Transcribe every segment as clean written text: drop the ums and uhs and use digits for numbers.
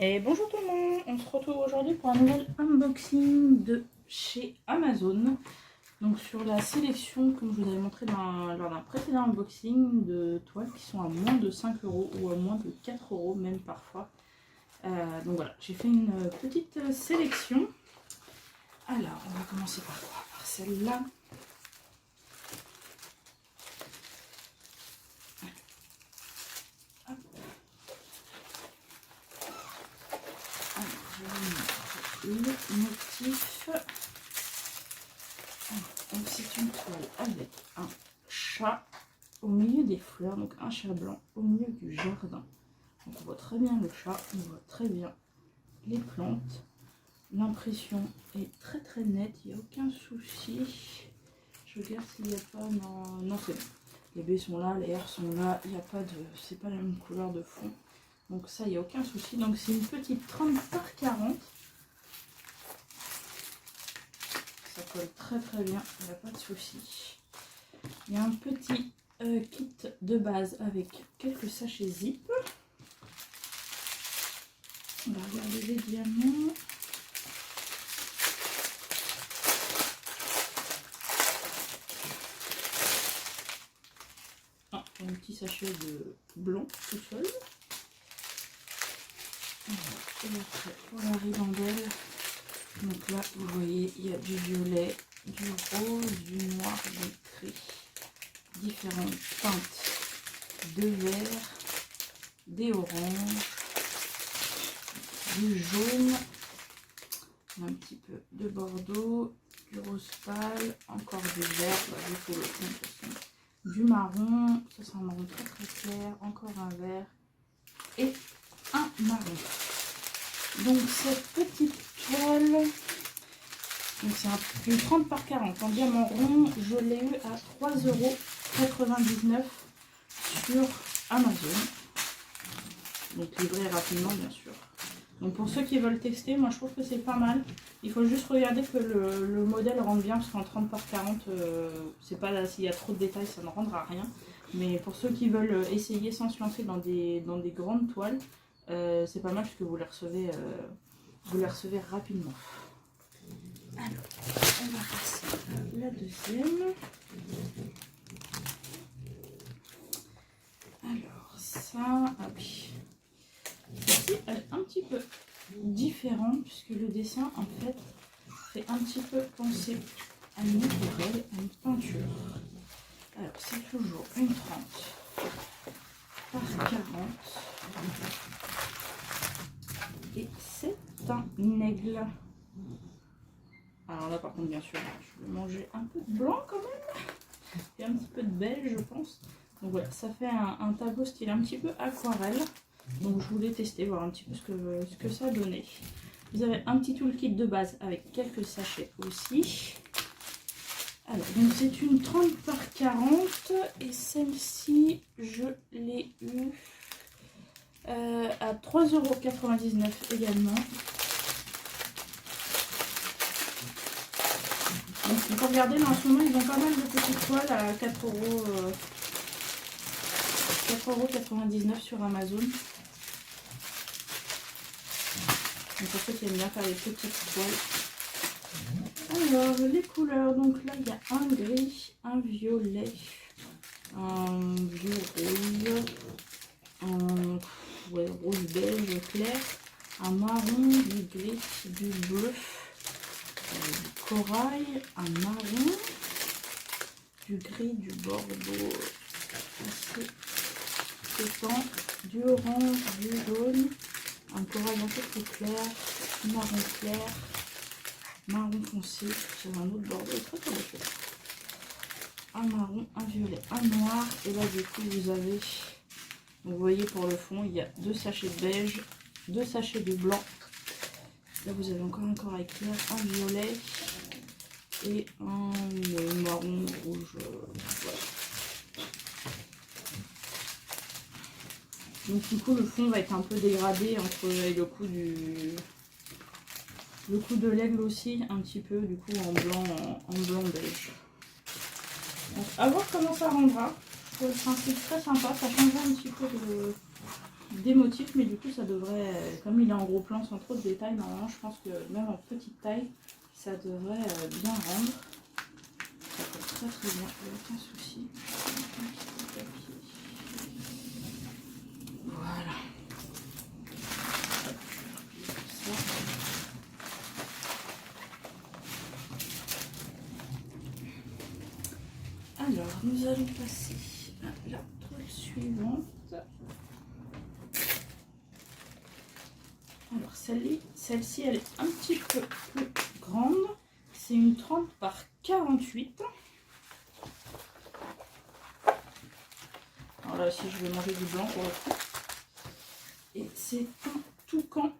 Et bonjour tout le monde, on se retrouve aujourd'hui pour un nouvel unboxing de chez Amazon. Donc sur la sélection, comme je vous avais montré lors d'un précédent unboxing, de toiles qui sont à moins de 5 € ou à moins de 4 € même parfois. Donc voilà, j'ai fait une petite sélection. Alors on va commencer par quoi? Par celle-là. Le motif. Donc c'est une toile avec un chat au milieu des fleurs, donc un chat blanc au milieu du jardin. Donc on voit très bien le chat, on voit très bien les plantes. L'impression est très nette, il n'y a aucun souci. Je regarde s'il n'y a pas... Non c'est bon. Les baies sont là, les R sont là, il n'y a pas de... C'est pas la même couleur de fond. Donc ça, il n'y a aucun souci. Donc c'est une petite 30 par 40. Ça colle très bien, il n'y a pas de souci. Il y a un petit kit de base avec quelques sachets zip. On va regarder les diamants. Ah, un petit sachet de blanc tout seul. Et après, pour la ribambelle, donc là, vous voyez, il y a du violet, du rose, du noir, du gris, différentes teintes de vert, des oranges, du jaune, un petit peu de bordeaux, du rose pâle, encore du vert, du tout le fond de toute façon, du marron, ça c'est un marron très clair, encore un vert et un marron. Donc cette petite toile, c'est une 30 par 40 en diamant rond, je l'ai eu à 3,99 € sur Amazon. Donc livré rapidement bien sûr. Donc pour ceux qui veulent tester, moi je trouve que c'est pas mal. Il faut juste regarder que le modèle rentre bien, parce qu'en 30 par 40, c'est pas là, s'il y a trop de détails, ça ne rendra rien. Mais pour ceux qui veulent essayer sans se lancer dans des grandes toiles, c'est pas mal parce que vous les recevez rapidement. Alors, on va passer à la deuxième. Alors ça, ah oui. Celle-ci, elle est un petit peu différente puisque le dessin en fait fait un petit peu penser à une aquarelle, à une peinture. Alors c'est toujours une 30 par 40 et c'est un aigle. Alors là par contre bien sûr je vais manger un peu de blanc quand même et un petit peu de beige je pense. Donc voilà, ça fait un tableau style un petit peu aquarelle. Donc je voulais tester, voir un petit peu ce que ça donnait. Vous avez un petit toolkit de base avec quelques sachets aussi. Alors donc c'est une 30 par 40 et celle-ci je l'ai eue à 3,99 € également. Donc il faut regarder, là en ce moment ils ont pas mal de petites toiles à 4,99 € sur Amazon. Donc pour ceux qui aiment bien faire les petites toiles. Alors les couleurs, donc là il y a un gris, un violet, un vieux rose, un rose beige clair, un marron, du gris, du bleu, du corail, un marron, du gris, du bordeaux assez pétant, du orange, du jaune, un corail un peu plus clair, marron clair, marron foncé, c'est un autre bordeaux très coloré. Un marron, un violet, un noir, et là du coup vous avez, vous voyez pour le fond, il y a 2 sachets de beige, 2 sachets de blanc. Là vous avez encore un corail clair, un violet et un marron rouge. Voilà. Donc du coup le fond va être un peu dégradé entre le coup de l'aigle aussi, un petit peu du coup en blanc beige. Donc à voir comment ça rendra. Je trouve le principe très sympa, ça change un petit peu des motifs, mais du coup ça devrait, comme il est en gros plan sans trop de détails, normalement je pense que même en petite taille, ça devrait bien rendre. Ça peut très très bien, il n'y a aucun souci. Voilà. Alors, nous allons passer à la toile suivante. Alors, celle-ci, elle est un petit peu plus grande. C'est une 30 par 48. Alors là aussi, je vais manger du blanc pour le coup. Et c'est un toucan,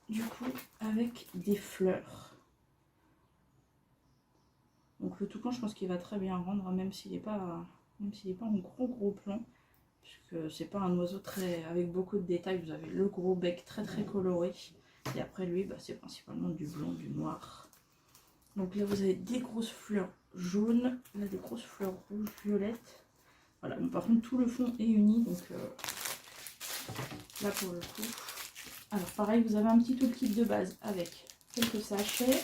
du coup, avec des fleurs. Donc le toucan, je pense qu'il va très bien rendre, même s'il n'est pas en gros plan, puisque c'est pas un oiseau très avec beaucoup de détails. Vous avez le gros bec très coloré, et après lui, bah, c'est principalement du blanc, du noir. Donc là, vous avez des grosses fleurs jaunes, là des grosses fleurs rouges, violettes. Voilà. Bon, par contre, tout le fond est uni, donc là pour le coup. Alors pareil, vous avez un petit toolkit de base avec quelques sachets.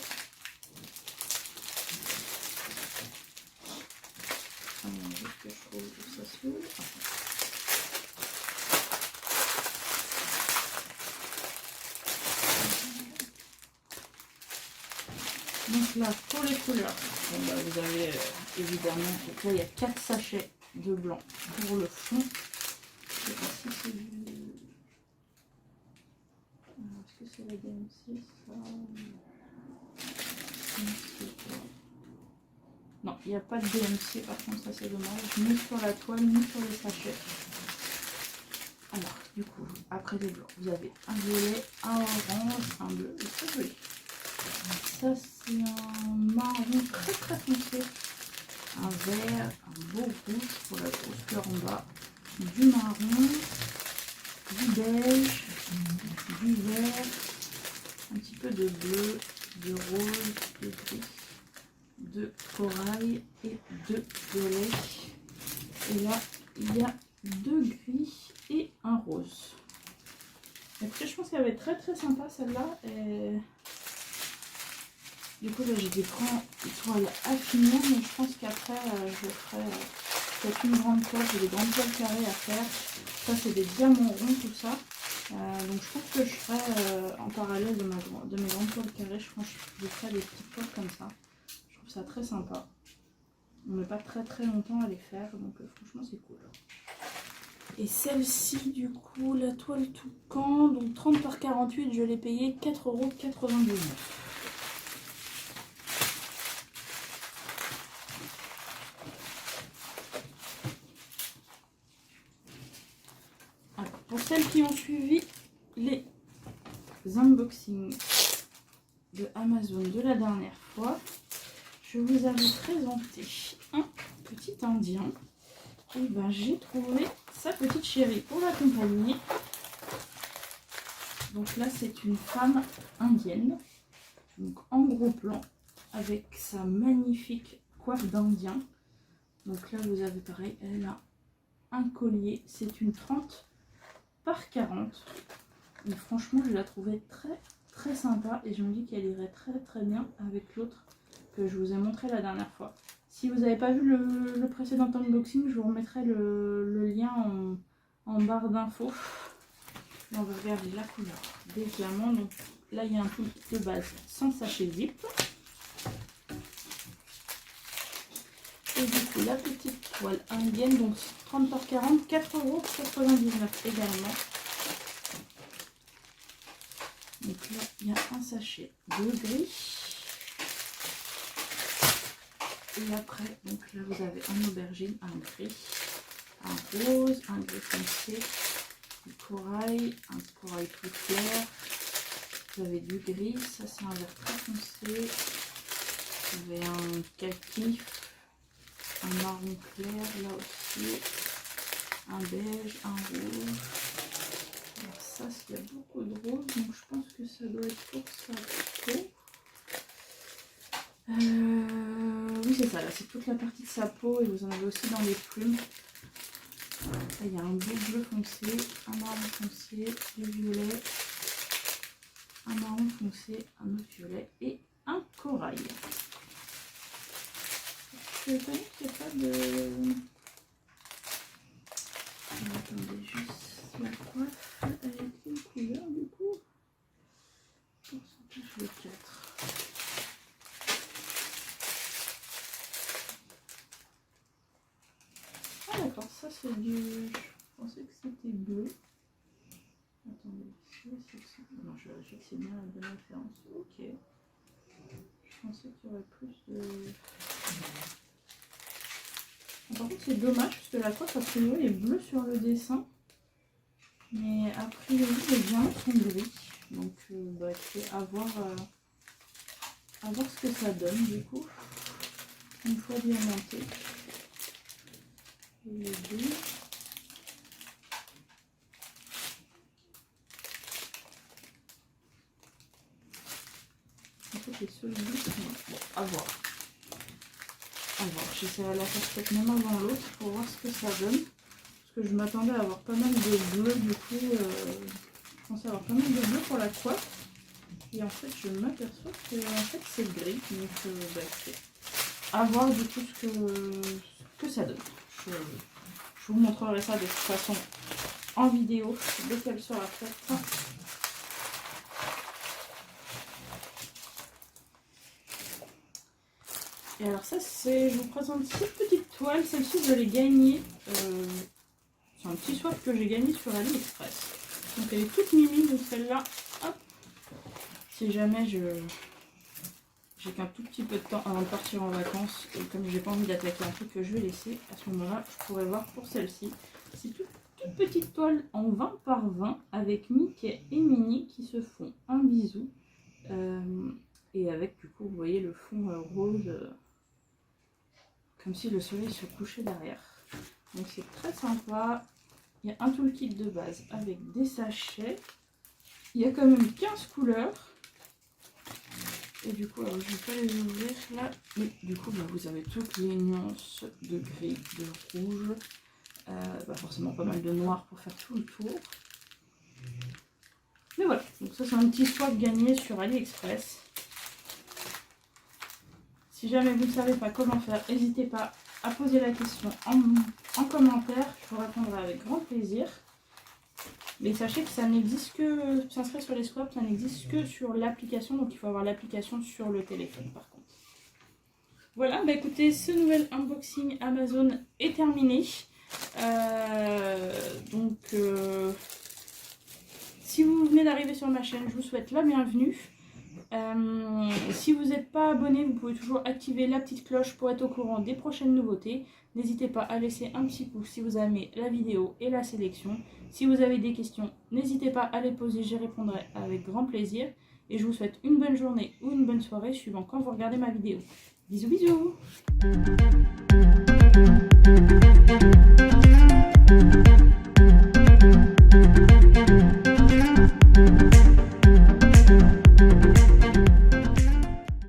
Juste que je trouve où ça s'ouvre. Donc là, pour les couleurs, bon, bah, vous avez évidemment, donc là il y a 4 sachets de blanc pour le fond. Je sais pas si c'est du... Est-ce que c'est la DMC ça? Non, il n'y a pas de DMC, par contre ça c'est dommage, ni sur la toile, ni sur les sachets. Alors, du coup, après les blancs, vous avez un violet, un orange, un bleu, c'est très joli. Ça c'est un marron très foncé, un vert, un beau rouge pour la grosse fleur en bas, du marron, du beige, du vert, un petit peu de bleu, de rose, de gris, de corail et de violet. Et là, il y a 2 gris et un rose. Écoutez, je pense qu'elle va être très sympa celle-là. Et... du coup, là, j'ai des grands toiles à finir, mais je pense qu'après, je ferai peut-être une grande toile. J'ai des grandes toiles carrées à faire. Ça, c'est des diamants ronds, tout ça. Donc, je pense que je ferai en parallèle de mes grandes toiles carrées. Je pense que je ferai des petites toiles comme ça. Je trouve ça très sympa. On met pas très longtemps à les faire, donc franchement, c'est cool. Et celle-ci, du coup, la toile toucan, donc 30 par 48, je l'ai payé 4,99 €. Alors, pour celles qui ont suivi les unboxings de Amazon de la dernière fois, je vous avais présenté un petit indien. Et ben j'ai trouvé sa petite chérie pour l'accompagner. Donc là c'est une femme indienne, donc en gros plan, avec sa magnifique coiffe d'indien. Donc là vous avez pareil, elle a un collier, c'est une 30 par 40. Et franchement je la trouvais très sympa et je me dis qu'elle irait très bien avec l'autre que je vous ai montré la dernière fois. Si vous n'avez pas vu le précédent unboxing, je vous remettrai le lien en barre d'infos. On va regarder la couleur des diamants. Donc là, il y a un truc de base sans sachet zip. Et du coup, la petite toile indienne, donc 30 par 40, 4,99 € également. Donc là, il y a un sachet de gris. Et après, donc là vous avez un aubergine, un gris, un rose, un gris foncé, du corail, un corail plus clair. Vous avez du gris, ça c'est un vert très foncé. Vous avez un kaki, un marron clair là aussi, un beige, un rouge. Alors ça, il y a beaucoup de rose, donc je pense que ça doit être pour sa peau. Oui c'est ça, là c'est toute la partie de sa peau et vous en avez aussi dans les plumes. Là, il y a un bleu foncé, un marron foncé, du violet, un marron foncé, un autre violet et un corail. Je suis étonnée qu'il n'y ait pas de... Attendez, juste la coiffe avec une couleur du coup. Pourcentage de 4. Ah d'accord, ça c'est du... Je pensais que c'était bleu. Attendez, non, je vérifie que c'est bien la bonne référence. Ok. Je pensais qu'il y aurait plus de... Par contre c'est dommage parce que la coiffe a priori est bleue sur le dessin. Mais a priori les diamants sont gris. Donc bah, écoutez, à voir ce que ça donne du coup. Une fois diamanté. Et les deux. En fait, les celui-ci sont... Bon, à voir. À voir. J'essaierai de la faire peut-être même avant l'autre pour voir ce que ça donne. Parce que je m'attendais à avoir pas mal de bleu du coup. Je pensais avoir pas mal de bleu pour la coiffe. Et en fait, je m'aperçois que en fait, c'est gris. Donc, bah, c'est à voir du coup ce que ça donne. Je vous montrerai ça de toute façon en vidéo dès qu'elle sera faite. Et alors ça, c'est, je vous présente cette petite toile. Celle-ci, je l'ai gagnée. C'est un petit swap que j'ai gagné sur AliExpress. Donc elle est toute mimi, donc celle-là, hop. Si jamais j'ai qu'un tout petit peu de temps avant de partir en vacances, et comme j'ai pas envie d'attaquer un truc que je vais laisser, à ce moment-là, je pourrais voir pour celle-ci. C'est toute petite toile en 20 par 20 avec Mickey et Minnie qui se font un bisou. Et avec du coup, vous voyez le fond rose, comme si le soleil se couchait derrière. Donc c'est très sympa. Il y a un toolkit de base avec des sachets. Il y a quand même 15 couleurs. Et du coup, alors je ne vais pas les ouvrir là. Mais du coup, bah, vous avez toutes les nuances de gris, de rouge. Bah, forcément pas mal de noir pour faire tout le tour. Mais voilà, donc ça c'est un petit swap gagné sur AliExpress. Si jamais vous ne savez pas comment faire, n'hésitez pas à poser la question en commentaire. Je vous répondrai avec grand plaisir. Mais sachez que ça n'existe que, s'inscrire sur les swaps, ça n'existe que sur l'application. Donc il faut avoir l'application sur le téléphone par contre. Voilà, bah écoutez, ce nouvel unboxing Amazon est terminé. Si vous venez d'arriver sur ma chaîne, je vous souhaite la bienvenue. Si vous n'êtes pas abonné, vous pouvez toujours activer la petite cloche pour être au courant des prochaines nouveautés. N'hésitez pas à laisser un petit pouce si vous aimez la vidéo et la sélection. Si vous avez des questions, n'hésitez pas à les poser, j'y répondrai avec grand plaisir. Et je vous souhaite une bonne journée ou une bonne soirée suivant quand vous regardez ma vidéo. Bisous bisous.